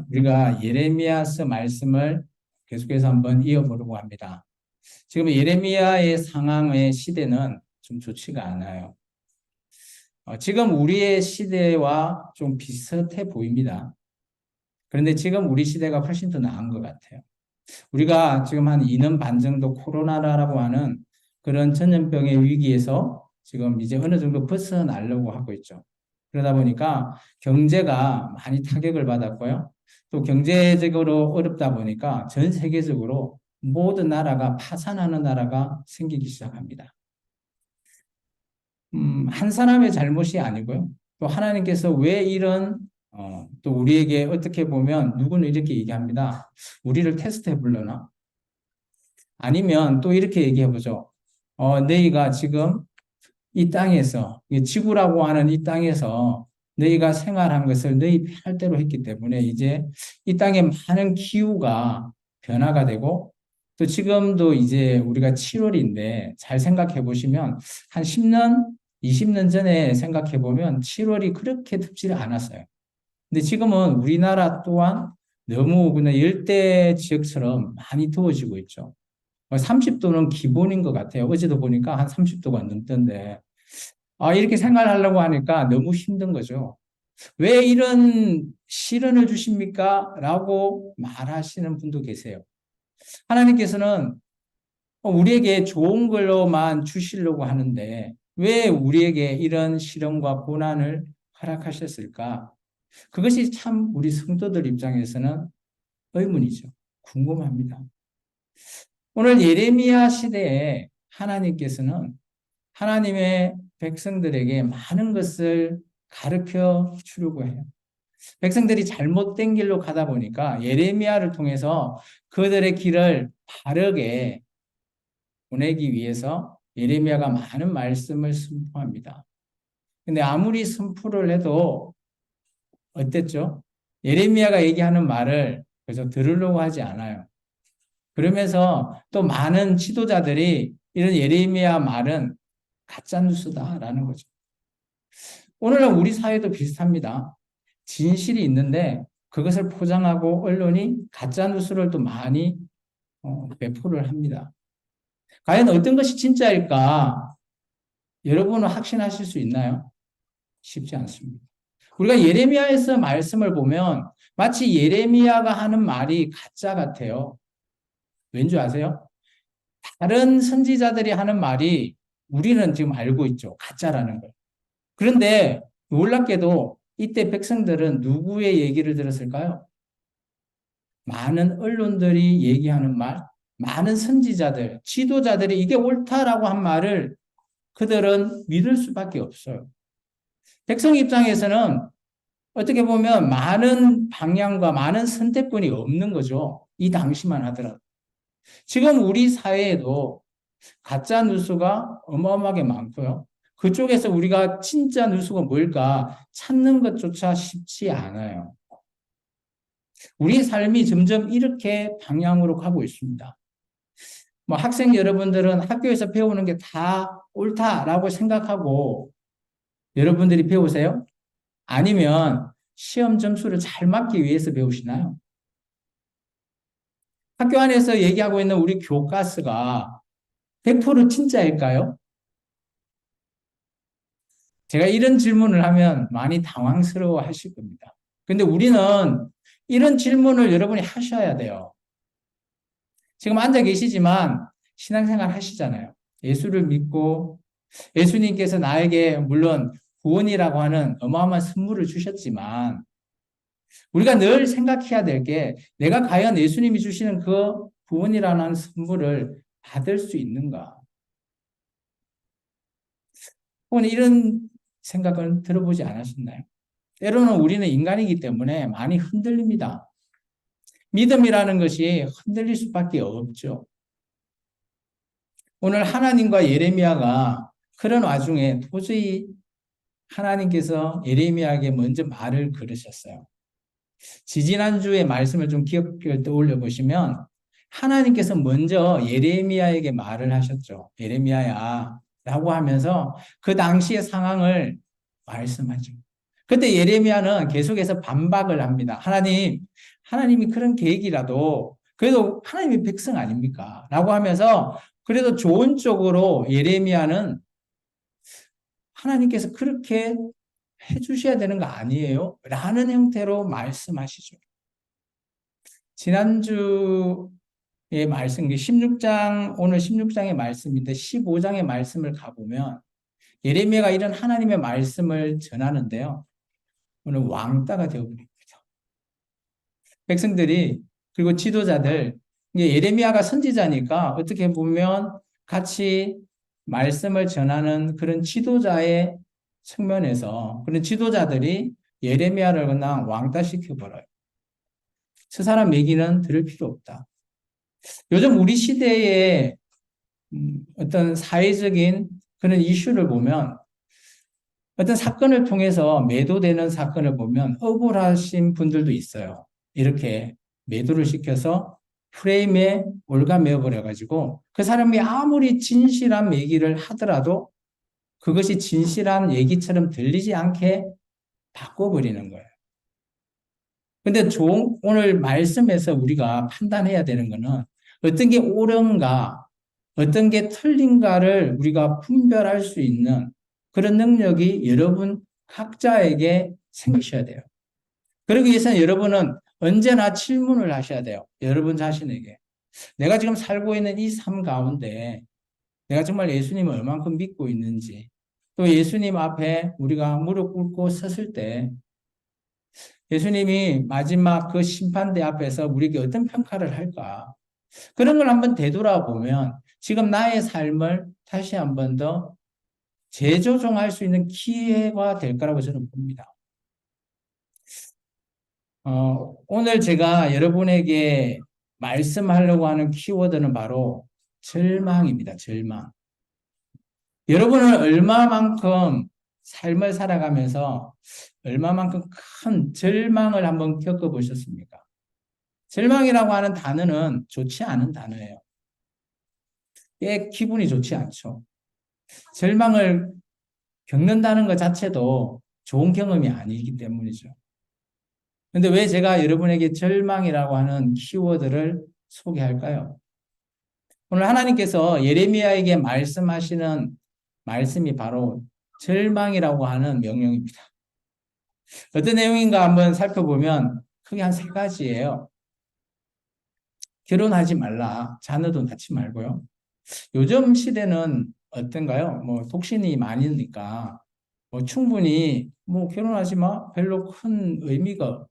우리가 예레미야서 말씀을 계속해서 한번 이어보려고 합니다. 지금 예레미야의 상황의 시대는 좀 좋지가 않아요. 지금 우리의 시대와 좀 비슷해 보입니다. 그런데 지금 우리 시대가 훨씬 더 나은 것 같아요. 우리가 지금 한 2년 반 정도 코로나라고 하는 그런 전염병의 위기에서 지금 이제 어느 정도 벗어나려고 하고 있죠. 그러다 보니까 경제가 많이 타격을 받았고요. 또 경제적으로 어렵다 보니까 전 세계적으로 모든 나라가 파산하는 나라가 생기기 시작합니다. 한 사람의 잘못이 아니고요. 또 하나님께서 왜 이런 또 우리에게 어떻게 보면 누구는 이렇게 얘기합니다. 우리를 테스트해 보려나? 아니면 또 이렇게 얘기해 보죠. 너희가 지금 이 땅에서, 지구라고 하는 이 땅에서 너희가 생활한 것을 너희 편할 대로 했기 때문에 이제 이 땅의 많은 기후가 변화가 되고 또 지금도 이제 우리가 7월인데 잘 생각해 보시면 한 10년, 20년 전에 생각해 보면 7월이 그렇게 덥지 않았어요. 근데 지금은 우리나라 또한 너무 그냥 열대 지역처럼 많이 더워지고 있죠. 30도는 기본인 것 같아요. 어제도 보니까 한 30도가 넘던데 이렇게 생활하려고 하니까 너무 힘든 거죠. 왜 이런 시련을 주십니까? 라고 말하시는 분도 계세요. 하나님께서는 우리에게 좋은 걸로만 주시려고 하는데 왜 우리에게 이런 시련과 고난을 허락하셨을까? 그것이 참 우리 성도들 입장에서는 의문이죠. 궁금합니다. 오늘 예레미야 시대에 하나님께서는 하나님의 백성들에게 많은 것을 가르쳐 주려고 해요. 백성들이 잘못된 길로 가다 보니까 예레미야를 통해서 그들의 길을 바르게 보내기 위해서 예레미야가 많은 말씀을 선포합니다. 근데 아무리 선포를 해도 어땠죠? 예레미야가 얘기하는 말을 그래서 들으려고 하지 않아요. 그러면서 또 많은 지도자들이 이런 예레미야 말은 가짜 뉴스다라는 거죠. 오늘날 우리 사회도 비슷합니다. 진실이 있는데 그것을 포장하고 언론이 가짜 뉴스를 또 많이 배포를 합니다. 과연 어떤 것이 진짜일까? 여러분은 확신하실 수 있나요? 쉽지 않습니다. 우리가 예레미야에서 말씀을 보면 마치 예레미야가 하는 말이 가짜 같아요. 왠지 아세요? 다른 선지자들이 하는 말이 우리는 지금 알고 있죠. 가짜라는 걸. 그런데 놀랍게도 이때 백성들은 누구의 얘기를 들었을까요? 많은 언론들이 얘기하는 말, 많은 선지자들, 지도자들이 이게 옳다라고 한 말을 그들은 믿을 수밖에 없어요. 백성 입장에서는 어떻게 보면 많은 방향과 많은 선택권이 없는 거죠. 이 당시만 하더라도. 지금 우리 사회에도 가짜 뉴스가 어마어마하게 많고요. 그쪽에서 우리가 진짜 뉴스가 뭘까 찾는 것조차 쉽지 않아요. 우리 삶이 점점 이렇게 방향으로 가고 있습니다. 뭐 학생 여러분들은 학교에서 배우는 게 다 옳다라고 생각하고 여러분들이 배우세요? 아니면 시험 점수를 잘 맞기 위해서 배우시나요? 학교 안에서 얘기하고 있는 우리 교과서가 100% 진짜일까요? 제가 이런 질문을 하면 많이 당황스러워 하실 겁니다. 근데 우리는 이런 질문을 여러분이 하셔야 돼요. 지금 앉아 계시지만 신앙생활 하시잖아요. 예수를 믿고 예수님께서 나에게 물론 구원이라고 하는 어마어마한 선물을 주셨지만 우리가 늘 생각해야 될 게 내가 과연 예수님이 주시는 그 구원이라는 선물을 받을 수 있는가? 혹은 이런 생각을 들어보지 않으셨나요? 때로는 우리는 인간이기 때문에 많이 흔들립니다. 믿음이라는 것이 흔들릴 수밖에 없죠. 오늘 하나님과 예레미야가 그런 와중에 도저히 하나님께서 예레미야에게 먼저 말을 걸으셨어요. 지지난주의 말씀을 좀 기억을 떠올려 보시면 하나님께서 먼저 예레미야에게 말을 하셨죠. 예레미야야 라고 하면서 그 당시의 상황을 말씀하죠. 그때 예레미야는 계속해서 반박을 합니다. 하나님이 그런 계획이라도 그래도 하나님의 백성 아닙니까? 라고 하면서 그래도 좋은 쪽으로 예레미야는 하나님께서 그렇게 해주셔야 되는 거 아니에요? 라는 형태로 말씀하시죠. 지난주의 말씀, 16장, 오늘 16장의 말씀인데 15장의 말씀을 가보면 예레미야가 이런 하나님의 말씀을 전하는데요. 오늘 왕따가 되어버린 거죠. 백성들이, 그리고 지도자들, 예레미야가 선지자니까 어떻게 보면 같이 말씀을 전하는 그런 지도자의 측면에서 그런 지도자들이 예레미야를 그냥 왕따시켜버려요. 저 사람 얘기는 들을 필요 없다. 요즘 우리 시대의 어떤 사회적인 그런 이슈를 보면 어떤 사건을 통해서 매도되는 사건을 보면 억울하신 분들도 있어요. 이렇게 매도를 시켜서 프레임에 올가매어버려가지고 그 사람이 아무리 진실한 얘기를 하더라도 그것이 진실한 얘기처럼 들리지 않게 바꿔버리는 거예요. 근데 오늘 말씀에서 우리가 판단해야 되는 거는 어떤 게 옳은가, 어떤 게 틀린가를 우리가 분별할 수 있는 그런 능력이 여러분 각자에게 생기셔야 돼요. 그러기 위해서는 여러분은 언제나 질문을 하셔야 돼요. 여러분 자신에게. 내가 지금 살고 있는 이 삶 가운데 내가 정말 예수님을 얼만큼 믿고 있는지, 또 예수님 앞에 우리가 무릎 꿇고 섰을 때 예수님이 마지막 그 심판대 앞에서 우리에게 어떤 평가를 할까? 그런 걸 한번 되돌아보면 지금 나의 삶을 다시 한번 더 재조정할 수 있는 기회가 될 거라고 저는 봅니다. 오늘 제가 여러분에게 말씀하려고 하는 키워드는 바로 절망입니다. 절망. 여러분은 얼마만큼 삶을 살아가면서 얼마만큼 큰 절망을 한번 겪어보셨습니까? 절망이라고 하는 단어는 좋지 않은 단어예요. 꽤 기분이 좋지 않죠. 절망을 겪는다는 것 자체도 좋은 경험이 아니기 때문이죠. 근데 왜 제가 여러분에게 절망이라고 하는 키워드를 소개할까요? 오늘 하나님께서 예레미야에게 말씀하시는 말씀이 바로 절망이라고 하는 명령입니다. 어떤 내용인가 한번 살펴보면 크게 한 3가지예요. 결혼하지 말라. 자녀도 낳지 말고요. 요즘 시대는 어떤가요? 독신이 많으니까 충분히 결혼하지 마. 별로 큰 의미가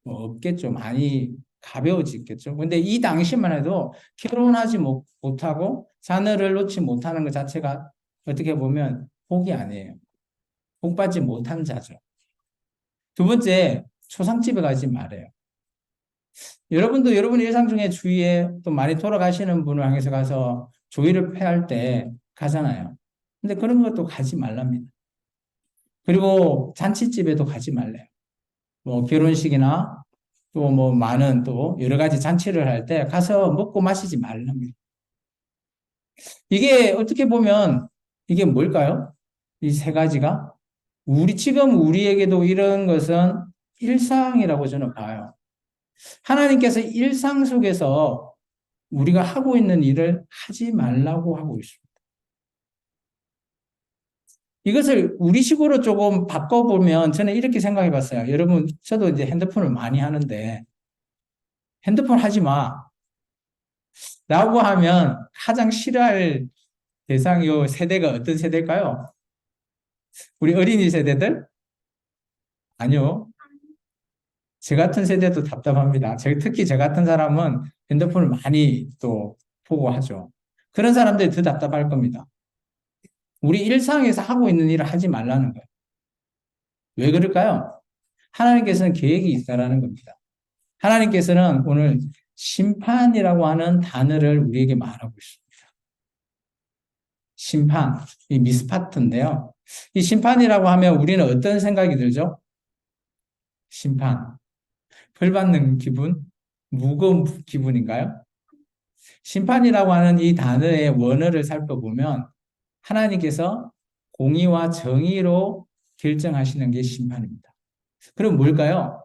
없겠죠. 많이 가벼워지겠죠. 근데 이 당시만 해도 결혼하지 못하고 자녀를 놓지 못하는 것 자체가 어떻게 보면 복이 아니에요. 복받지 못한 자죠. 두 번째, 초상집에 가지 말아요. 여러분도 여러분 일상 중에 주위에 또 많이 돌아가시는 분을 향해서 가서 조의를 폐할 때 가잖아요. 근데 그런 것도 가지 말랍니다. 그리고 잔치집에도 가지 말래요. 결혼식이나 또 많은 또 여러 가지 잔치를 할 때 가서 먹고 마시지 말랍니다. 이게 어떻게 보면 이게 뭘까요? 이 3가지가? 지금 우리에게도 이런 것은 일상이라고 저는 봐요. 하나님께서 일상 속에서 우리가 하고 있는 일을 하지 말라고 하고 있습니다. 이것을 우리식으로 조금 바꿔보면 저는 이렇게 생각해 봤어요. 여러분, 저도 이제 핸드폰을 많이 하는데 핸드폰 하지 마. 라고 하면 가장 싫어할 대상이 세대가 어떤 세대일까요? 우리 어린이 세대들? 아니요. 저 같은 세대도 답답합니다. 특히 저 같은 사람은 핸드폰을 많이 또 보고 하죠. 그런 사람들이 더 답답할 겁니다. 우리 일상에서 하고 있는 일을 하지 말라는 거예요. 왜 그럴까요? 하나님께서는 계획이 있다라는 겁니다. 하나님께서는 오늘 심판이라고 하는 단어를 우리에게 말하고 있습니다. 심판, 이 미스파트인데요. 이 심판이라고 하면 우리는 어떤 생각이 들죠? 심판. 벌 받는 기분? 무거운 기분인가요? 심판이라고 하는 이 단어의 원어를 살펴보면 하나님께서 공의와 정의로 결정하시는 게 심판입니다. 그럼 뭘까요?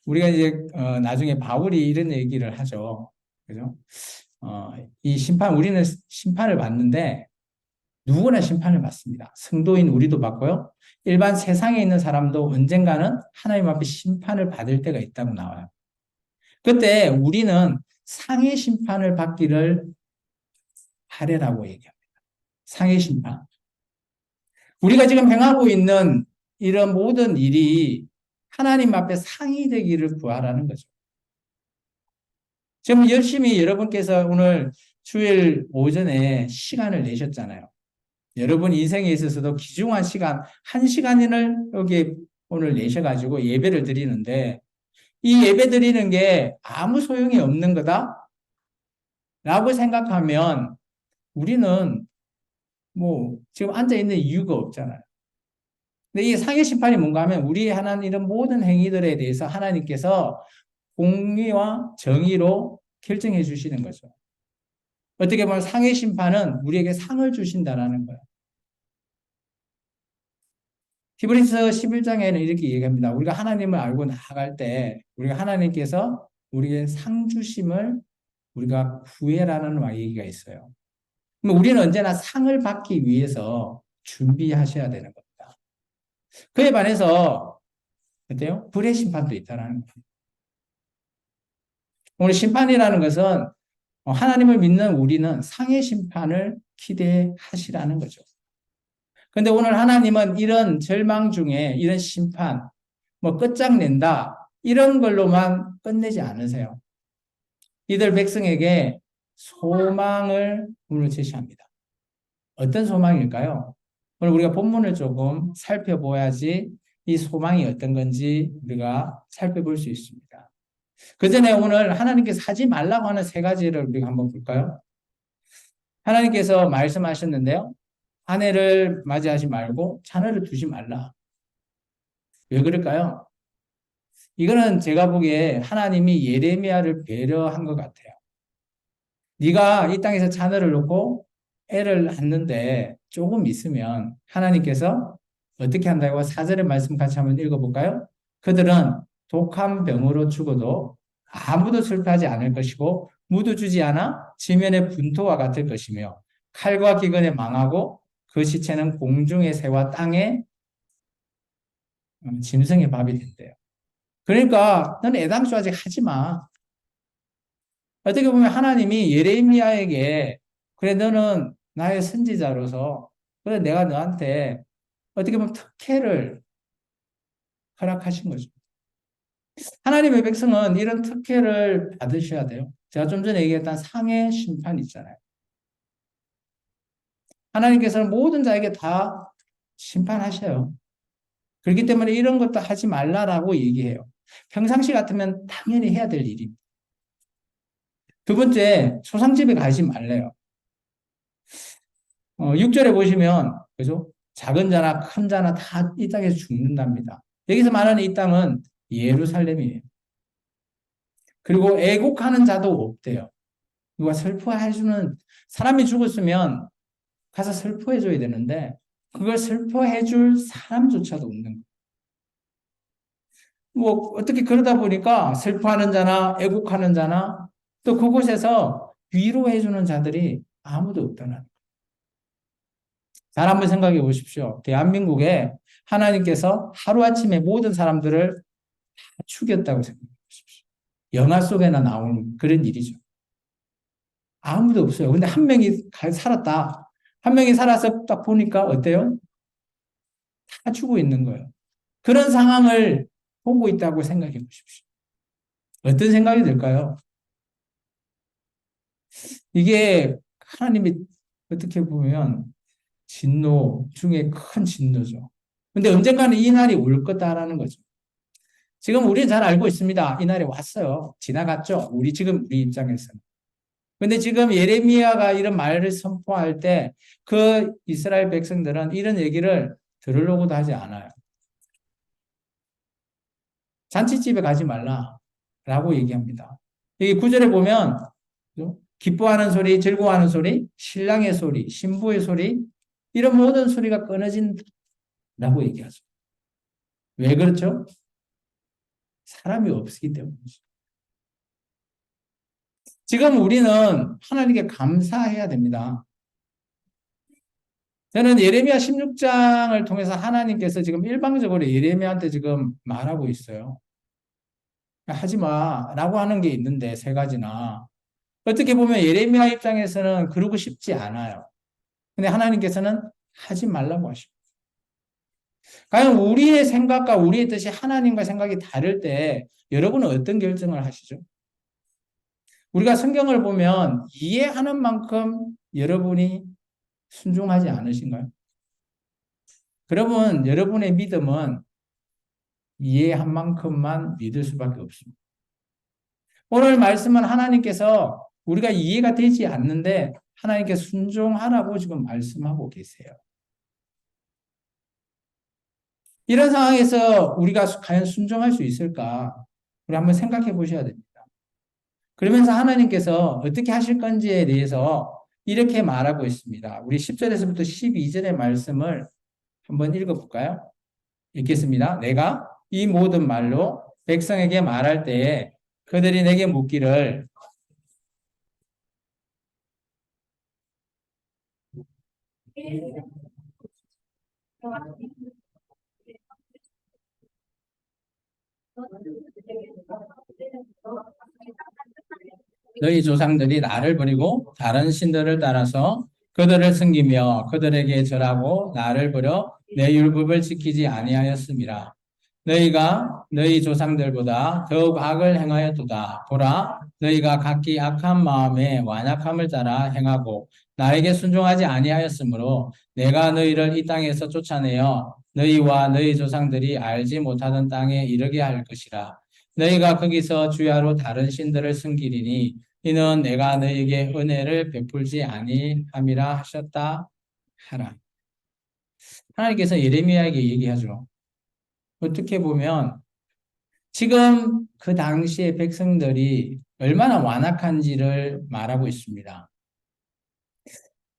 우리가 이제 나중에 바울이 이런 얘기를 하죠. 그죠? 이 우리는 심판을 받는데 누구나 심판을 받습니다. 성도인 우리도 받고요. 일반 세상에 있는 사람도 언젠가는 하나님 앞에 심판을 받을 때가 있다고 나와요. 그때 우리는 상해 심판을 받기를 바라라고 얘기합니다. 상해 심판. 우리가 지금 행하고 있는 이런 모든 일이 하나님 앞에 상이 되기를 구하라는 거죠. 지금 열심히 여러분께서 오늘 주일 오전에 시간을 내셨잖아요. 여러분 인생에 있어서도 귀중한 시간, 한 시간을 여기 오늘 내셔가지고 예배를 드리는데 이 예배 드리는 게 아무 소용이 없는 거다? 라고 생각하면 우리는 뭐 지금 앉아있는 이유가 없잖아요. 근데 이 상해 심판이 뭔가 하면 우리 하는 이런 모든 행위들에 대해서 하나님께서 공의와 정의로 결정해 주시는 거죠. 어떻게 보면 상해 심판은 우리에게 상을 주신다라는 거예요. 히브리서 11장에는 이렇게 얘기합니다. 우리가 하나님을 알고 나아갈 때 우리가 하나님께서 우리에게 상 주심을 우리가 구해라는 얘기가 있어요. 그럼 우리는 언제나 상을 받기 위해서 준비하셔야 되는 겁니다. 그에 반해서 어때요? 불의 심판도 있다는 거예요. 오늘 심판이라는 것은 하나님을 믿는 우리는 상해 심판을 기대하시라는 거죠. 근데 오늘 하나님은 이런 절망 중에 이런 심판, 뭐 끝장낸다, 이런 걸로만 끝내지 않으세요. 이들 백성에게 소망을 오늘 제시합니다. 어떤 소망일까요? 오늘 우리가 본문을 조금 살펴봐야지 이 소망이 어떤 건지 우리가 살펴볼 수 있습니다. 그 전에 오늘 하나님께서 하지 말라고 하는 세 가지를 우리가 한번 볼까요? 하나님께서 말씀하셨는데요. 아내를 맞이하지 말고 자녀를 두지 말라. 왜 그럴까요? 이거는 제가 보기에 하나님이 예레미야를 배려한 것 같아요. 네가 이 땅에서 자녀를 놓고 애를 낳는데 조금 있으면 하나님께서 어떻게 한다고 4절의 말씀 같이 한번 읽어볼까요? 그들은 독한 병으로 죽어도 아무도 슬퍼하지 않을 것이고 무도 주지 않아 지면의 분토와 같을 것이며 칼과 기근에 망하고 그 시체는 공중의 새와 땅의 짐승의 밥이 된대요. 그러니까 너는 애당초 아직 하지 마. 어떻게 보면 하나님이 예레미야에게 그래 너는 나의 선지자로서 그래 내가 너한테 어떻게 보면 특혜를 허락하신 거죠. 하나님의 백성은 이런 특혜를 받으셔야 돼요. 제가 좀 전에 얘기했던 상해 심판 있잖아요. 하나님께서는 모든 자에게 다 심판하셔요. 그렇기 때문에 이런 것도 하지 말라라고 얘기해요. 평상시 같으면 당연히 해야 될 일입니다. 두 번째, 소상집에 가지 말래요. 6절에 보시면, 그죠? 작은 자나 큰 자나 다 이 땅에서 죽는답니다. 여기서 말하는 이 땅은 예루살렘이에요. 그리고 애곡하는 자도 없대요. 누가 슬퍼해주는, 사람이 죽었으면 가서 슬퍼해줘야 되는데, 그걸 슬퍼해줄 사람조차도 없는 거예요. 뭐, 어떻게 그러다 보니까 슬퍼하는 자나 애곡하는 자나 또 그곳에서 위로해주는 자들이 아무도 없다는 거예요. 잘 한번 생각해 보십시오. 대한민국에 하나님께서 하루아침에 모든 사람들을 다 죽였다고 생각해 보십시오. 영화 속에나 나오는 그런 일이죠. 아무도 없어요. 근데 한 명이 살았다. 한 명이 살아서 딱 보니까 어때요? 다 죽어 있는 거예요. 그런 상황을 보고 있다고 생각해 보십시오. 어떤 생각이 들까요? 이게 하나님이 어떻게 보면 진노 중에 큰 진노죠. 근데 언젠가는 이 날이 올 거다라는 거죠. 지금 우리는 잘 알고 있습니다. 이 날이 왔어요. 지나갔죠. 우리 입장에서는. 근데 지금 예레미야가 이런 말을 선포할 때 그 이스라엘 백성들은 이런 얘기를 들으려고도 하지 않아요. 잔치집에 가지 말라라고 얘기합니다. 여기 9절에 보면 기뻐하는 소리, 즐거워하는 소리, 신랑의 소리, 신부의 소리 이런 모든 소리가 끊어진다라고 얘기하죠. 왜 그렇죠? 사람이 없기 때문이죠. 지금 우리는 하나님께 감사해야 됩니다. 저는 예레미야 16장을 통해서 하나님께서 지금 일방적으로 예레미야한테 지금 말하고 있어요. 하지 마라고 하는 게 있는데 세 가지나 어떻게 보면 예레미야 입장에서는 그러고 싶지 않아요. 근데 하나님께서는 하지 말라고 하십니다. 과연 우리의 생각과 우리의 뜻이 하나님과 생각이 다를 때 여러분은 어떤 결정을 하시죠? 우리가 성경을 보면 이해하는 만큼 여러분이 순종하지 않으신가요? 그러면 여러분의 믿음은 이해한 만큼만 믿을 수밖에 없습니다. 오늘 말씀은 하나님께서 우리가 이해가 되지 않는데 하나님께 순종하라고 지금 말씀하고 계세요. 이런 상황에서 우리가 과연 순종할 수 있을까? 우리 한번 생각해 보셔야 됩니다. 그러면서 하나님께서 어떻게 하실 건지에 대해서 이렇게 말하고 있습니다. 우리 10절에서부터 12절의 말씀을 한번 읽어볼까요? 읽겠습니다. 내가 이 모든 말로 백성에게 말할 때에 그들이 내게 묻기를 너희 조상들이 나를 버리고 다른 신들을 따라서 그들을 섬기며 그들에게 절하고 나를 버려 내 율법을 지키지 아니하였음이라. 너희가 너희 조상들보다 더욱 악을 행하였도다. 보라, 너희가 각기 악한 마음에 완악함을 따라 행하고 나에게 순종하지 아니하였으므로 내가 너희를 이 땅에서 쫓아내어 너희와 너희 조상들이 알지 못하던 땅에 이르게 할 것이라. 너희가 거기서 주야로 다른 신들을 섬기리니 이는 내가 너희에게 은혜를 베풀지 아니함이라 하셨다 하라. 하나님께서 예레미야에게 얘기하죠. 어떻게 보면 지금 그 당시의 백성들이 얼마나 완악한지를 말하고 있습니다.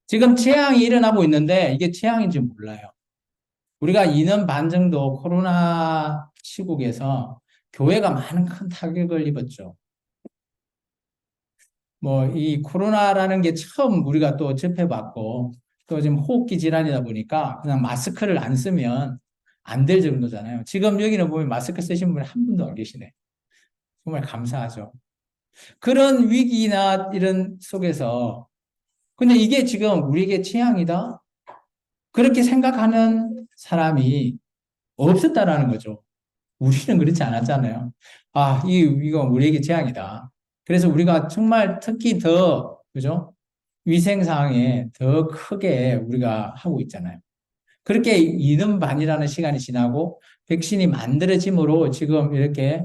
지금 재앙이 일어나고 있는데 이게 재앙인지 몰라요. 우리가 2년 반 정도 코로나 시국에서 교회가 많은 큰 타격을 입었죠. 뭐 이 코로나라는 게 처음 우리가 또 접해봤고 또 지금 호흡기 질환이다 보니까 그냥 마스크를 안 쓰면 안 될 정도잖아요. 지금 여기는 보면 마스크 쓰신 분이 한 분도 안 계시네. 정말 감사하죠. 그런 위기나 이런 속에서 근데 이게 지금 우리에게 재앙이다? 그렇게 생각하는 사람이 없었다라는 거죠. 우리는 그렇지 않았잖아요. 아, 이거 우리에게 재앙이다. 그래서 우리가 정말 특히 더, 그죠? 위생상에 더 크게 우리가 하고 있잖아요. 그렇게 2년 반이라는 시간이 지나고 백신이 만들어짐으로 지금 이렇게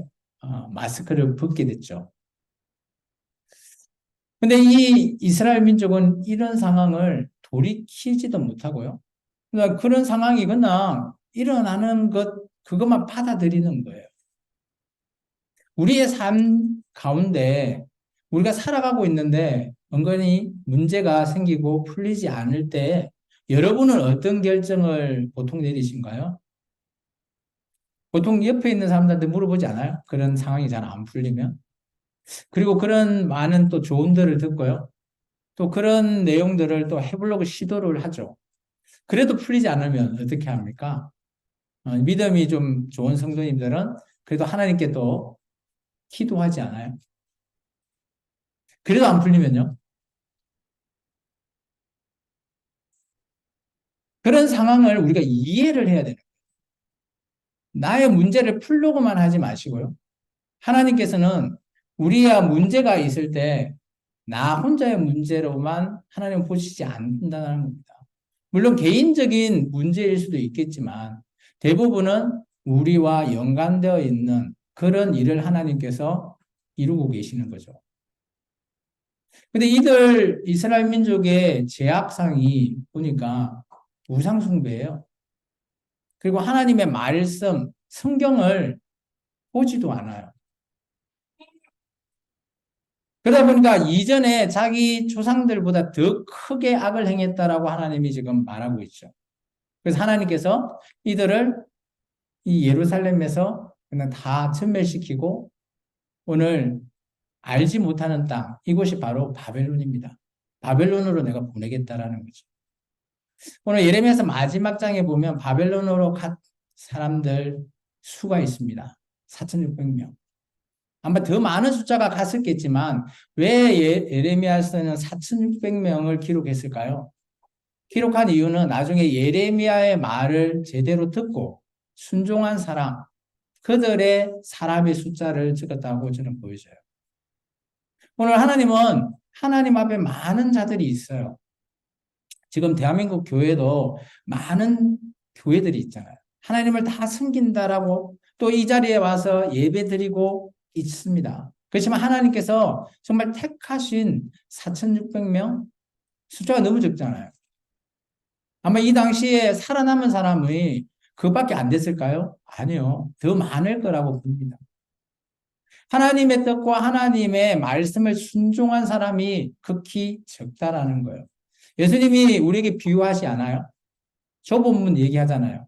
마스크를 벗게 됐죠. 근데 이 이스라엘 민족은 이런 상황을 돌이키지도 못하고요. 그러니까 그런 상황이 그냥 일어나는 그것만 받아들이는 거예요. 우리의 삶 가운데 우리가 살아가고 있는데 은근히 문제가 생기고 풀리지 않을 때 여러분은 어떤 결정을 보통 내리신가요? 보통 옆에 있는 사람들한테 물어보지 않아요? 그런 상황이 잘 안 풀리면. 그리고 그런 많은 또 조언들을 듣고요. 또 그런 내용들을 또 해보려고 시도를 하죠. 그래도 풀리지 않으면 어떻게 합니까? 믿음이 좀 좋은 성도님들은 그래도 하나님께 또 기도하지 않아요? 그래도 안 풀리면요? 그런 상황을 우리가 이해를 해야 되는 거예요. 나의 문제를 풀려고만 하지 마시고요. 하나님께서는 우리야 문제가 있을 때 나 혼자의 문제로만 하나님 보시지 않는다는 겁니다. 물론 개인적인 문제일 수도 있겠지만 대부분은 우리와 연관되어 있는 그런 일을 하나님께서 이루고 계시는 거죠. 근데 이들 이스라엘 민족의 제약상이 보니까 우상숭배예요. 그리고 하나님의 말씀, 성경을 보지도 않아요. 그러다 보니까 이전에 자기 조상들보다 더 크게 악을 행했다라고 하나님이 지금 말하고 있죠. 그래서 하나님께서 이들을 이 예루살렘에서 그냥 다 전멸시키고 오늘 알지 못하는 땅, 이곳이 바로 바벨론입니다. 바벨론으로 내가 보내겠다라는 거죠. 오늘 예레미야서 마지막 장에 보면 바벨론으로 간 사람들 수가 있습니다. 4,600명. 아마 더 많은 숫자가 갔었겠지만 왜 예레미야서는 4,600명을 기록했을까요? 기록한 이유는 나중에 예레미야의 말을 제대로 듣고 순종한 사람, 그들의 사람의 숫자를 적었다고 저는 보여져요. 오늘 하나님은 하나님 앞에 많은 자들이 있어요. 지금 대한민국 교회도 많은 교회들이 있잖아요. 하나님을 다 섬긴다라고 또 이 자리에 와서 예배 드리고 있습니다. 그렇지만 하나님께서 정말 택하신 4,600명? 숫자가 너무 적잖아요. 아마 이 당시에 살아남은 사람이 그밖에 안 됐을까요? 아니요. 더 많을 거라고 봅니다. 하나님의 뜻과 하나님의 말씀을 순종한 사람이 극히 적다라는 거예요. 예수님이 우리에게 비유하지 않아요? 좁은 문 얘기하잖아요.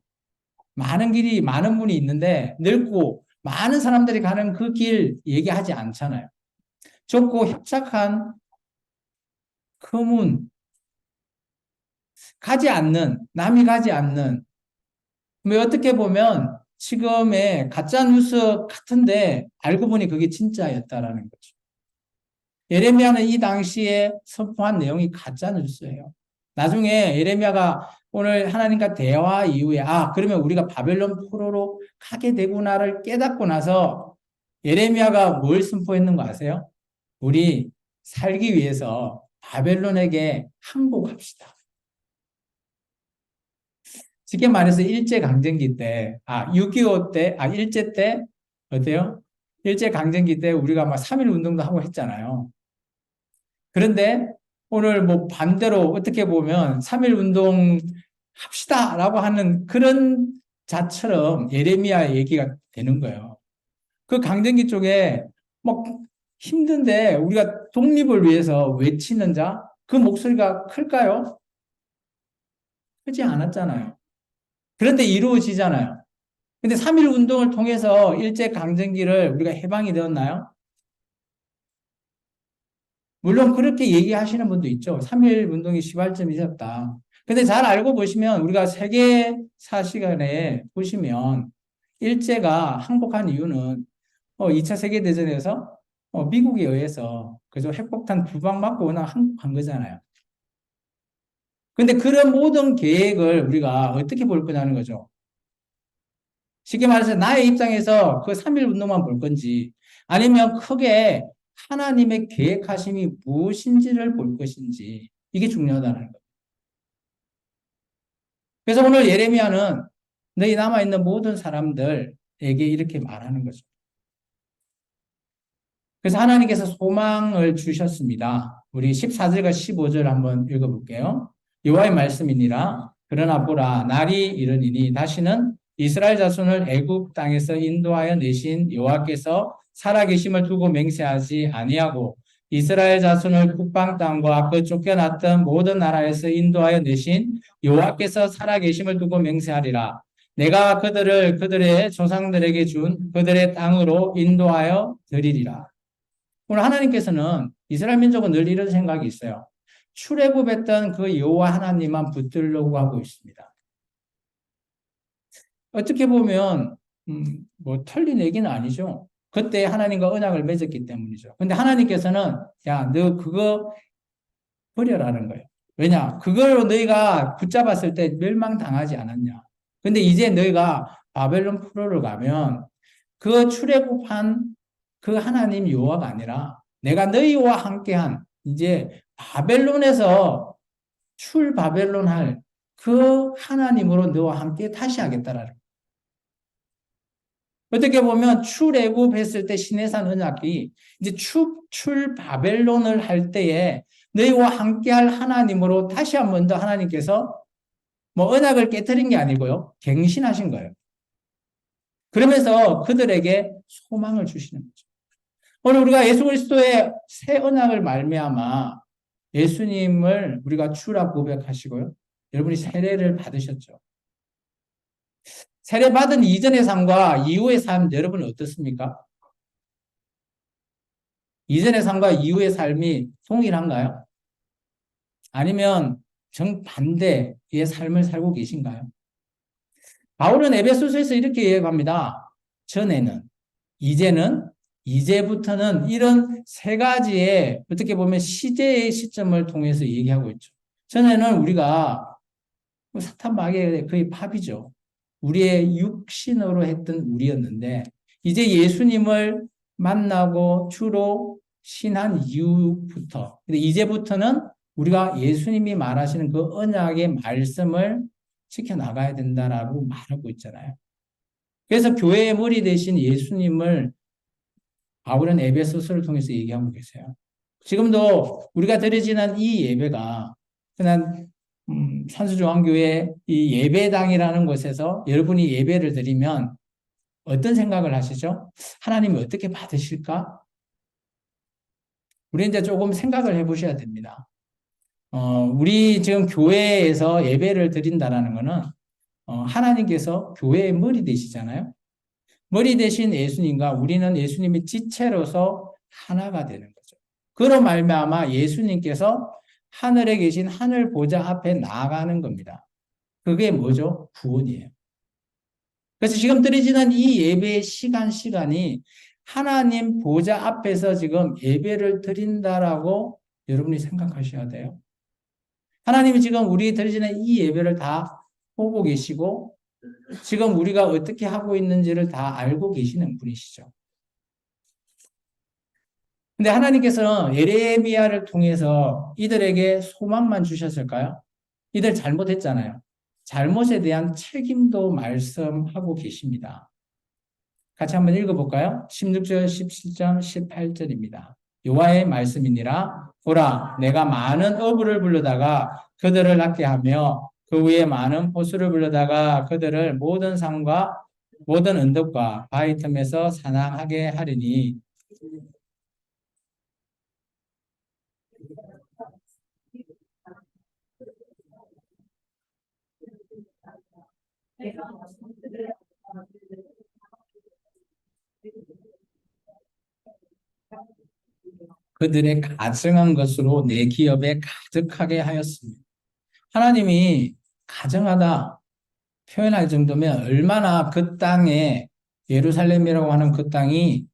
많은 길이, 많은 문이 있는데 넓고 많은 사람들이 가는 그 길 얘기하지 않잖아요. 좁고 협착한 그 문, 가지 않는, 남이 가지 않는, 뭐 어떻게 보면 지금의 가짜뉴스 같은데 알고 보니 그게 진짜였다라는 거죠. 예레미야는 이 당시에 선포한 내용이 가짜뉴스예요. 나중에 예레미야가 오늘 하나님과 대화 이후에 그러면 우리가 바벨론 포로로 가게 되구나를 깨닫고 나서 예레미야가 뭘 선포했는 거 아세요? 우리 살기 위해서 바벨론에게 항복합시다. 쉽게 말해서 일제강점기 때, 6.25 때, 일제 때, 어때요? 일제강점기 때 우리가 막 3.1 운동도 하고 했잖아요. 그런데 오늘 뭐 반대로 어떻게 보면 3.1 운동 합시다라고 하는 그런 자처럼 예레미야 얘기가 되는 거예요. 그 강점기 쪽에 막 힘든데 우리가 독립을 위해서 외치는 자, 그 목소리가 클까요? 크지 않았잖아요. 그런데 이루어지잖아요. 근데 3.1 운동을 통해서 일제 강점기를 우리가 해방이 되었나요? 물론 그렇게 얘기하시는 분도 있죠. 3.1 운동이 시발점이 있었다. 근데 잘 알고 보시면 우리가 세계사 시간에 보시면 일제가 항복한 이유는 2차 세계대전에서 미국에 의해서 그래서 핵폭탄 2방 맞고 워낙 항복한 거잖아요. 근데 그런 모든 계획을 우리가 어떻게 볼 거냐는 거죠. 쉽게 말해서 나의 입장에서 그 3.1 운동만 볼 건지 아니면 크게 하나님의 계획하심이 무엇인지를 볼 것인지 이게 중요하다는 거예요. 그래서 오늘 예레미야는 너희 남아있는 모든 사람들에게 이렇게 말하는 거죠. 그래서 하나님께서 소망을 주셨습니다. 우리 14절과 15절 한번 읽어볼게요. 여호와의 말씀이니라. 그러나 보라 날이 이르니니 다시는 이스라엘 자손을 애굽 땅에서 인도하여 내신 여호와께서 살아계심을 두고 맹세하지 아니하고 이스라엘 자손을 북방 땅과 그 쫓겨났던 모든 나라에서 인도하여 내신 여호와께서 살아계심을 두고 맹세하리라. 내가 그들을 그들의 조상들에게 준 그들의 땅으로 인도하여 드리리라. 오늘 하나님께서는 이스라엘 민족은 늘 이런 생각이 있어요. 출애굽했던 그 여호와 하나님만 붙들려고 하고 있습니다. 어떻게 보면 뭐 털린 얘기는 아니죠. 그때 하나님과 언약을 맺었기 때문이죠. 근데 하나님께서는 야, 너 그거 버려라는 거예요. 왜냐? 그걸로 너희가 붙잡았을 때 멸망당하지 않았냐. 근데 이제 너희가 바벨론 포로를 가면 그 출애굽한 그 하나님 여호와가 아니라 내가 너희와 함께한 이제 바벨론에서 출 바벨론 할 그 하나님으로 너와 함께 다시 하겠다라는 거예요. 어떻게 보면 출애굽했을 때 시내산 언약이 이제 출 바벨론을 할 때에 너희와 함께할 하나님으로 다시 한 번 더 하나님께서 뭐 언약을 깨뜨린 게 아니고요. 갱신하신 거예요. 그러면서 그들에게 소망을 주시는 거죠. 오늘 우리가 예수 그리스도의 새 언약을 말미암아 예수님을 우리가 주라 고백하시고요. 여러분이 세례를 받으셨죠. 세례받은 이전의 삶과 이후의 삶, 여러분은 어떻습니까? 이전의 삶과 이후의 삶이 동일한가요? 아니면 정반대의 삶을 살고 계신가요? 바울은 에베소서에서 이렇게 이야기합니다. 전에는, 이제는, 이제부터는 이런 세 가지의 어떻게 보면 시제의 시점을 통해서 얘기하고 있죠. 전에는 우리가 사탄 마귀의 거의 밥이죠. 우리의 육신으로 했던 우리였는데 이제 예수님을 만나고 주로 신한 이후부터 근데 이제부터는 우리가 예수님이 말하시는 그 언약의 말씀을 지켜나가야 된다라고 말하고 있잖아요. 그래서 교회의 머리 대신 예수님을 바울은 에베소서를 통해서 얘기하고 계세요. 지금도 우리가 드려지는 이 예배가 그냥 산수중앙교회 이 예배당이라는 곳에서 여러분이 예배를 드리면 어떤 생각을 하시죠? 하나님이 어떻게 받으실까? 우리 이제 조금 생각을 해보셔야 됩니다. 우리 지금 교회에서 예배를 드린다라는 것은 하나님께서 교회의 머리 되시잖아요. 머리 대신 예수님과 우리는 예수님의 지체로서 하나가 되는 거죠. 그로 말미암아 예수님께서 하늘에 계신 하늘 보좌 앞에 나아가는 겁니다. 그게 뭐죠? 구원이에요. 그래서 지금 드려지는 이 예배의 시간이 하나님 보좌 앞에서 지금 예배를 드린다라고 여러분이 생각하셔야 돼요. 하나님이 지금 우리 드려지는 이 예배를 다 보고 계시고 지금 우리가 어떻게 하고 있는지를 다 알고 계시는 분이시죠. 근데 하나님께서는 예레미야를 통해서 이들에게 소망만 주셨을까요? 이들 잘못했잖아요. 잘못에 대한 책임도 말씀하고 계십니다. 같이 한번 읽어볼까요? 16절, 17절, 18절입니다. 여호와의 말씀이니라. 보라, 내가 많은 어부를 불러다가 그들을 낫게 하며 그 위에 많은 포수를 불러다가 그들을 모든 산과 모든 언덕과 바위 틈에서 사냥하게 하리니 그들의 가증한 것으로 내 기업에 가득하게 하였습니다. 하나님이 가증하다 표현할 정도면 얼마나 그 땅에 예루살렘이라고 하는 그 땅이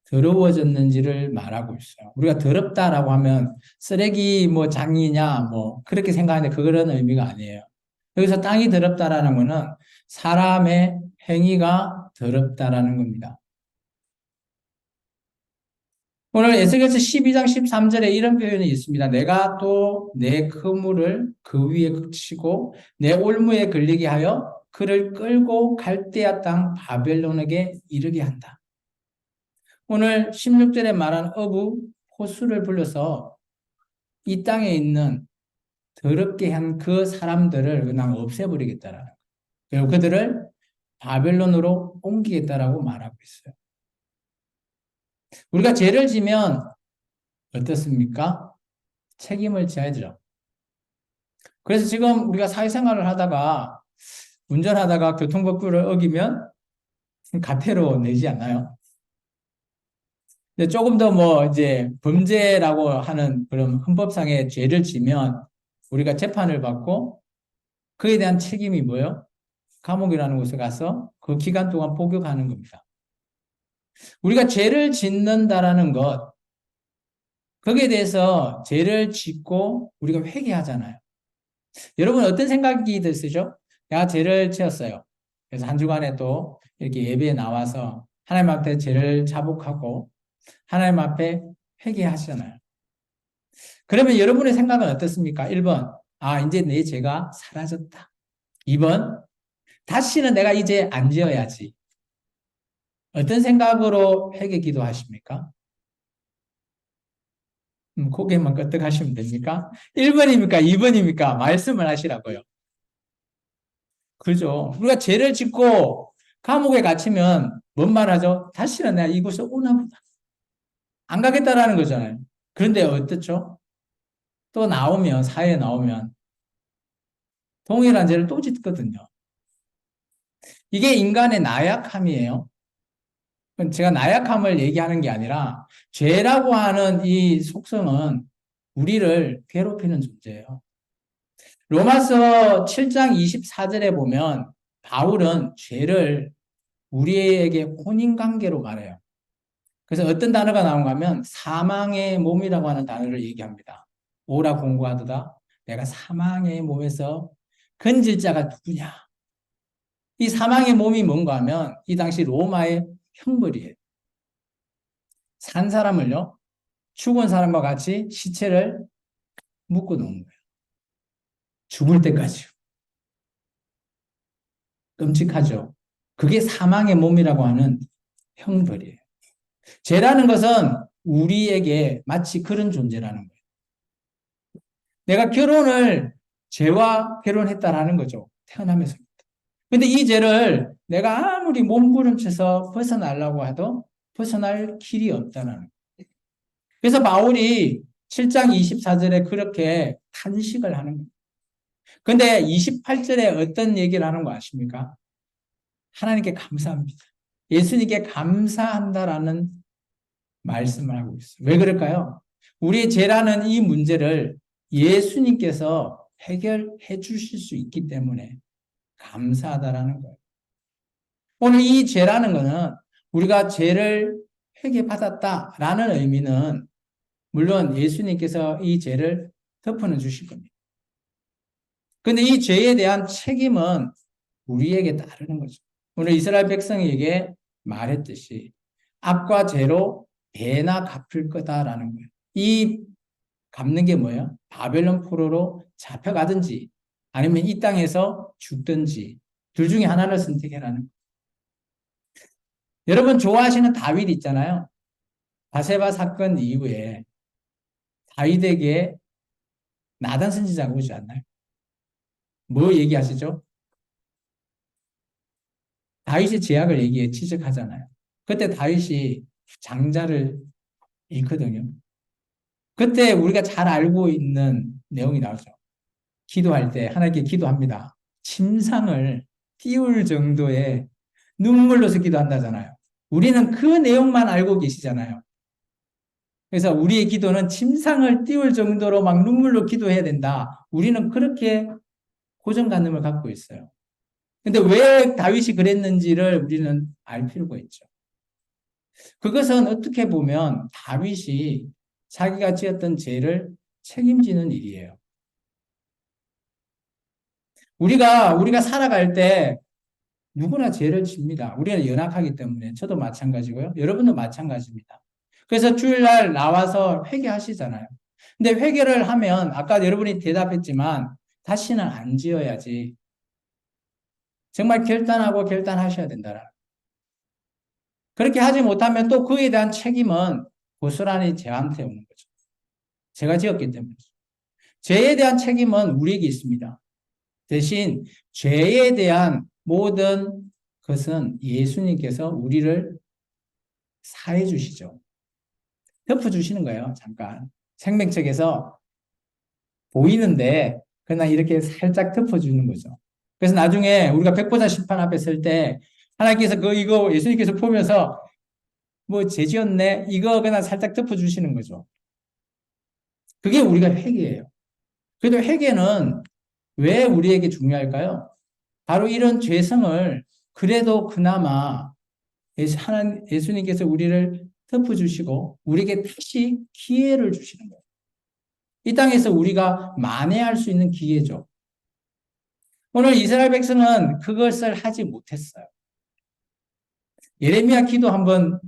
더러워졌는지를 말하고 있어요. 우리가 더럽다라고 하면 쓰레기 뭐 장이냐 뭐 그렇게 생각하는데 그런 의미가 아니에요. 여기서 땅이 더럽다라는 것은 사람의 행위가 더럽다라는 겁니다. 오늘 에스겔서 12장 13절에 이런 표현이 있습니다. 내가 또 내 그물을 그 위에 치고 내 올무에 걸리게 하여 그를 끌고 갈대아 땅 바벨론에게 이르게 한다. 오늘 16절에 말한 어부 호수를 불러서 이 땅에 있는 더럽게 한 그 사람들을 그냥 없애버리겠다라는 거예요. 그리고 그들을 바벨론으로 옮기겠다라고 말하고 있어요. 우리가 죄를 지면 어떻습니까? 책임을 져야죠. 그래서 지금 우리가 사회생활을 하다가 운전하다가 교통법규를 어기면 가태료 내지 않나요? 근데 조금 더 뭐 이제 범죄라고 하는 그런 헌법상의 죄를 지면 우리가 재판을 받고 그에 대한 책임이 뭐예요? 감옥이라는 곳에 가서 그 기간 동안 복역하는 겁니다. 우리가 죄를 짓는다라는 것, 거기에 대해서 죄를 짓고 우리가 회개하잖아요. 여러분 어떤 생각이 드시죠? 내가 죄를 지었어요. 그래서 한 주간에 또 이렇게 예배에 나와서 하나님 앞에 죄를 자복하고 하나님 앞에 회개하시잖아요. 그러면 여러분의 생각은 어떻습니까? 1번, 아, 이제 내 죄가 사라졌다. 2번, 다시는 내가 이제 안 지어야지. 어떤 생각으로 회개 기도하십니까? 고개만 끄덕하시면 됩니까? 1번입니까? 2번입니까? 말씀을 하시라고요. 그죠? 우리가 죄를 짓고 감옥에 갇히면 뭔 말하죠? 다시는 내가 이곳에 오나 보다. 안 가겠다라는 거잖아요. 그런데 어떻죠? 또 나오면, 사회에 나오면 동일한 죄를 또 짓거든요. 이게 인간의 나약함이에요. 제가 나약함을 얘기하는 게 아니라 죄라고 하는 이 속성은 우리를 괴롭히는 존재예요. 로마서 7장 24절에 보면 바울은 죄를 우리에게 혼인관계로 말해요. 그래서 어떤 단어가 나온가 하면 사망의 몸이라고 하는 단어를 얘기합니다. 오라 공고하도다. 내가 사망의 몸에서 건질 자가 누구냐. 이 사망의 몸이 뭔가 하면 이 당시 로마의 형벌이에요. 산 사람을요, 죽은 사람과 같이 시체를 묶어 놓은 거예요. 죽을 때까지요. 끔찍하죠. 그게 사망의 몸이라고 하는 형벌이에요. 죄라는 것은 우리에게 마치 그런 존재라는 거예요. 내가 결혼을 죄와 결혼했다라는 거죠. 태어나면서. 근데 이 죄를 내가 아무리 몸부림쳐서 벗어나려고 해도 벗어날 길이 없다는 거예요. 그래서 바울이 7장 24절에 그렇게 탄식을 하는 거예요. 근데 28절에 어떤 얘기를 하는 거 아십니까? 하나님께 감사합니다. 예수님께 감사한다라는 말씀을 하고 있어요. 왜 그럴까요? 우리의 죄라는 이 문제를 예수님께서 해결해 주실 수 있기 때문에 감사하다라는 거예요. 오늘 이 죄라는 거는 우리가 죄를 회개받았다라는 의미는 물론 예수님께서 이 죄를 덮어는 주실 겁니다. 근데 이 죄에 대한 책임은 우리에게 따르는 거죠. 오늘 이스라엘 백성에게 말했듯이 악과 죄로 배나 갚을 거다라는 거예요. 이 갚는 게 뭐예요? 바벨론 포로로 잡혀가든지 아니면 이 땅에서 죽든지 둘 중에 하나를 선택해라는 거예요. 여러분 좋아하시는 다윗 있잖아요. 바세바 사건 이후에 다윗에게 나단 선지자가 오지 않나요? 뭐 얘기하시죠? 다윗의 제약을 얘기해 지적하잖아요. 그때 다윗이 장자를 잃거든요. 그때 우리가 잘 알고 있는 내용이 나오죠. 기도할 때 하나님께 기도합니다. 침상을 띄울 정도의 눈물로서 기도한다잖아요. 우리는 그 내용만 알고 계시잖아요. 그래서 우리의 기도는 침상을 띄울 정도로 막 눈물로 기도해야 된다. 우리는 그렇게 고정관념을 갖고 있어요. 근데 왜 다윗이 그랬는지를 우리는 알 필요가 있죠. 그것은 어떻게 보면 다윗이 자기가 지었던 죄를 책임지는 일이에요. 우리가 살아갈 때 누구나 죄를 집니다. 우리는 연약하기 때문에 저도 마찬가지고요. 여러분도 마찬가지입니다. 그래서 주일날 나와서 회개하시잖아요. 근데 회개를 하면 아까 여러분이 대답했지만 다시는 안 지어야지. 정말 결단하고 결단하셔야 된다. 그렇게 하지 못하면 또 그에 대한 책임은 고스란히 저한테 오는 거죠. 제가 지었기 때문에. 죄에 대한 책임은 우리에게 있습니다. 대신 죄에 대한 모든 것은 예수님께서 우리를 사해 주시죠. 덮어 주시는 거예요. 잠깐. 생명책에서 보이는데 그냥 이렇게 살짝 덮어 주는 거죠. 그래서 나중에 우리가 백보자 심판 앞에 설 때 하나님께서 이거 예수님께서 보면서 뭐 죄지었네 이거 그냥 살짝 덮어 주시는 거죠. 그게 우리가 회개예요. 그래도 회개는 왜 우리에게 중요할까요? 바로 이런 죄성을 그래도 그나마 예수님께서 우리를 덮어주시고 우리에게 다시 기회를 주시는 거예요. 이 땅에서 우리가 만회할 수 있는 기회죠. 오늘 이스라엘 백성은 그것을 하지 못했어요. 예레미야 기도 한번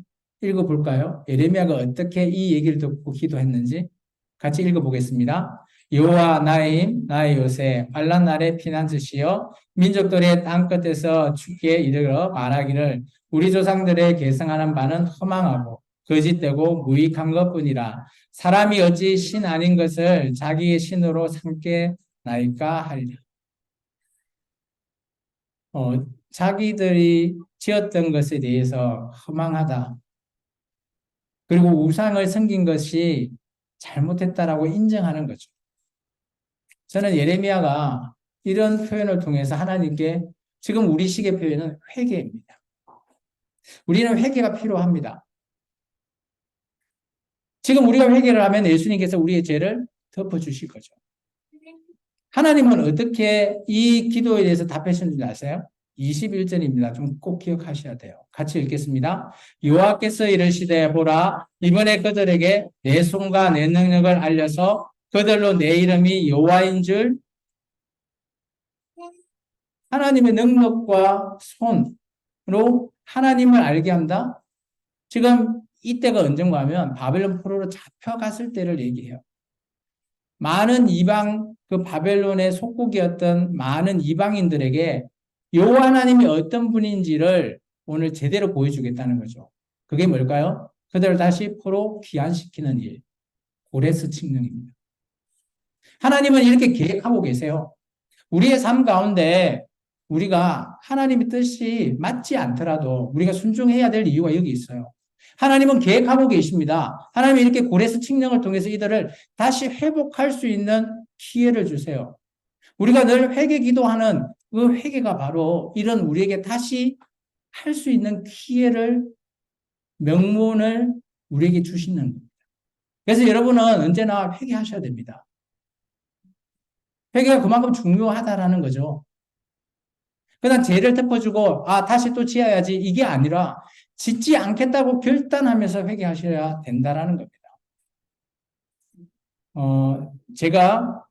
읽어볼까요? 예레미야가 어떻게 이 얘기를 듣고 기도했는지 같이 읽어보겠습니다. 여호와 나의 힘 나의 요새 환난 날에 피난처시여 민족들의 땅끝에서 주께 이르러 말하기를 우리 조상들의 계승하는 바는 허망하고 거짓되고 무익한 것뿐이라 사람이 어찌 신 아닌 것을 자기의 신으로 삼게 나이까 하리라. 자기들이 지었던 것에 대해서 허망하다. 그리고 우상을 섬긴 것이 잘못했다라고 인정하는 거죠. 저는 예레미야가 이런 표현을 통해서 하나님께 지금 우리 식의 표현은 회개입니다. 우리는 회개가 필요합니다. 지금 우리가 회개를 하면 예수님께서 우리의 죄를 덮어주실 거죠. 하나님은 어떻게 이 기도에 대해서 답하셨는지 아세요? 21절입니다. 좀 꼭 기억하셔야 돼요. 같이 읽겠습니다. 여호와께서 이르시되 보라 이번에 그들에게 내 손과 내 능력을 알려서 그들로 내 이름이 여호와인 줄 하나님의 능력과 손으로 하나님을 알게 한다. 지금 이때가 언젠가 하면 바벨론 포로로 잡혀갔을 때를 얘기해요. 많은 이방 그 바벨론의 속국이었던 많은 이방인들에게 여호와 하나님이 어떤 분인지를 오늘 제대로 보여주겠다는 거죠. 그게 뭘까요? 그들을 다시 포로 귀환시키는 일, 고레스 칙령입니다. 하나님은 이렇게 계획하고 계세요. 우리의 삶 가운데 우리가 하나님의 뜻이 맞지 않더라도 우리가 순종해야 될 이유가 여기 있어요. 하나님은 계획하고 계십니다. 하나님이 이렇게 고레스 칙령을 통해서 이들을 다시 회복할 수 있는 기회를 주세요. 우리가 늘 회개 기도하는 그 회개가 바로 이런 우리에게 다시 할 수 있는 기회를 명분을 우리에게 주시는 겁니다. 그래서 여러분은 언제나 회개하셔야 됩니다. 회개가 그만큼 중요하다라는 거죠. 그냥 죄를 덮어주고 다시 또 지어야지 이게 아니라 짓지 않겠다고 결단하면서 회개하셔야 된다라는 겁니다. 제가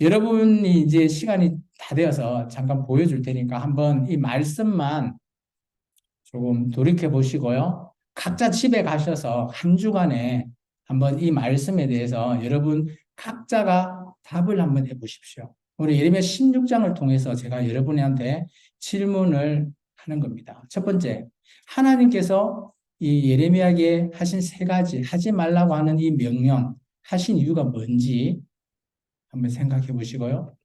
여러분이 이제 시간이 다 되어서 잠깐 보여줄 테니까 한번 이 말씀만 조금 돌이켜 보시고요. 각자 집에 가셔서 한 주간에 한번 이 말씀에 대해서 여러분 각자가 답을 한번 해보십시오. 우리 예레미야 16장을 통해서 제가 여러분한테 질문을 하는 겁니다. 첫 번째, 하나님께서 이 예레미야에게 하신 세 가지 하지 말라고 하는 이 명령 하신 이유가 뭔지 한번 생각해 보시고요.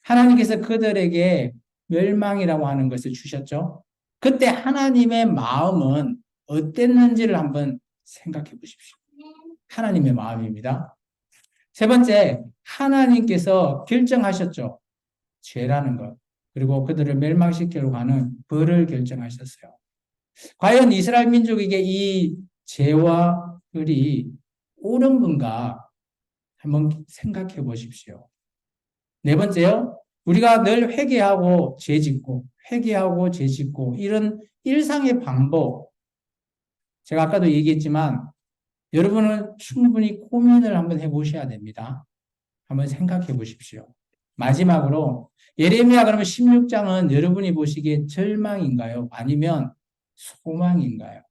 하나님께서 그들에게 멸망이라고 하는 것을 주셨죠. 그때 하나님의 마음은 어땠는지를 한번 생각해 보십시오. 하나님의 마음입니다. 세 번째, 하나님께서 결정하셨죠. 죄라는 것. 그리고 그들을 멸망시키려고 하는 벌을 결정하셨어요. 과연 이스라엘 민족에게 이 죄와 벌이 옳은 건가 한번 생각해 보십시오. 네 번째요. 우리가 늘 회개하고 죄짓고 회개하고 죄짓고 이런 일상의 반복. 제가 아까도 얘기했지만 여러분은 충분히 고민을 한번 해보셔야 됩니다. 한번 생각해 보십시오. 마지막으로 예레미야 그러면 16장은 여러분이 보시기에 절망인가요? 아니면 소망인가요?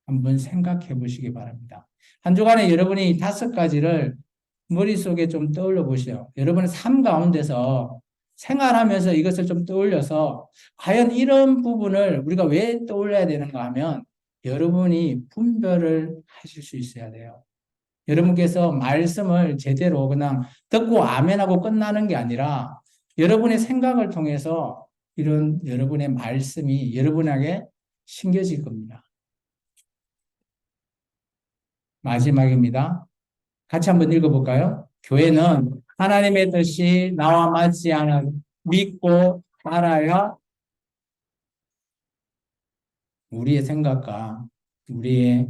한번 생각해 보시기 바랍니다. 한 주간에 여러분이 5가지를 머릿속에 좀 떠올려 보세요. 여러분의 삶 가운데서 생활하면서 이것을 좀 떠올려서 과연 이런 부분을 우리가 왜 떠올려야 되는가 하면 여러분이 분별을 하실 수 있어야 돼요. 여러분께서 말씀을 제대로 그냥 듣고 아멘하고 끝나는 게 아니라 여러분의 생각을 통해서 이런 여러분의 말씀이 여러분에게 심겨질 겁니다. 마지막입니다. 같이 한번 읽어볼까요? 교회는 하나님의 뜻이 나와 맞지 않아 믿고 따라야 우리의 생각과 우리의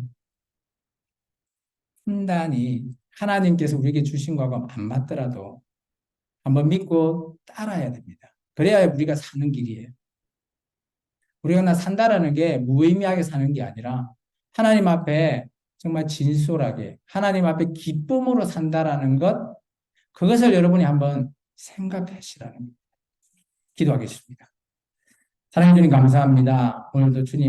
판단이 하나님께서 우리에게 주신 거하고 안 맞더라도 한번 믿고 따라야 됩니다. 그래야 우리가 사는 길이에요. 우리가 산다라는 게 무의미하게 사는 게 아니라 하나님 앞에 정말 진솔하게 하나님 앞에 기쁨으로 산다라는 것, 그것을 여러분이 한번 생각하시라는 겁니다. 기도하겠습니다. 사랑해 주님 감사합니다. 오늘도 주님